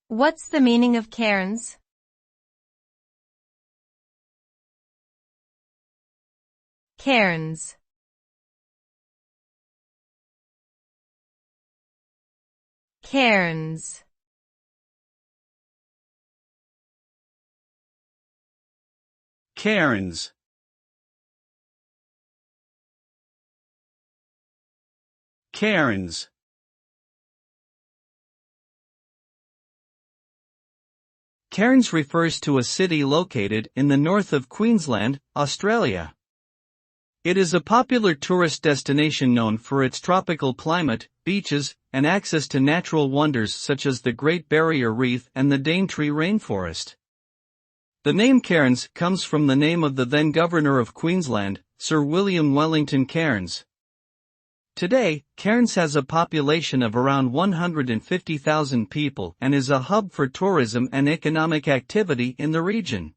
What's the meaning of cairns? Cairns. Cairns. Cairns. Cairns. Cairns refers to a city located in the north of Queensland, Australia. It is a popular tourist destination known for its tropical climate, beaches, and access to natural wonders such as the Great Barrier Reef and the Daintree rainforest. The name Cairns comes from the name of the then Governor of Queensland, Sir William Wellington Cairns. Today, Cairns has a population of around 150,000 people and is a hub for tourism and economic activity in the region.